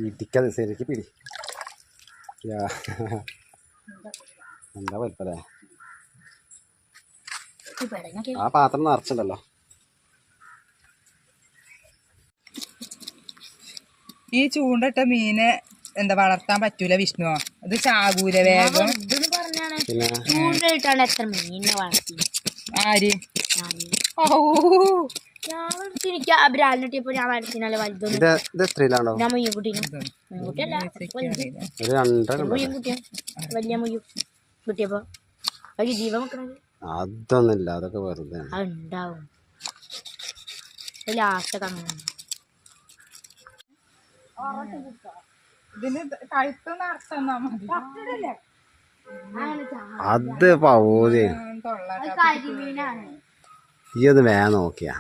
ഇടിക്കാതെ ശരിക്ക് പിടി എന്താ വലിപ്പല്ലേ ആ പാത്രം നിറച്ചിട്ടല്ലോ. ഈ ചൂണ്ടിട്ട മീനെ എന്താ വളർത്താൻ പറ്റൂല വിഷ്ണു, ഇത് ചാകൂല വേഗം. ചൂണ്ടിട്ടാണ് എത്ര മീനിനെ വളർത്തി. ആര്? എനിക്ക് ബ്രാലിനിട്ടിയപ്പോ ഞാൻ വളർത്തിനാലേ വലുതൊന്നും. ഞാൻ മുയ്യൻകുട്ടീനെ മുയ്യൻകുട്ടിയല്ല വലിയ മുയ്യും കുട്ടിയപ്പോ അത് ജീവൻ വെക്കണത് അതൊന്നുമില്ല, അതൊക്കെ വെറുതെ ഉണ്ടാവും. ലാസ്റ്റ് അങ്ങനെ അത് പൗതി ഈ അത് വേഗം നോക്കിയാ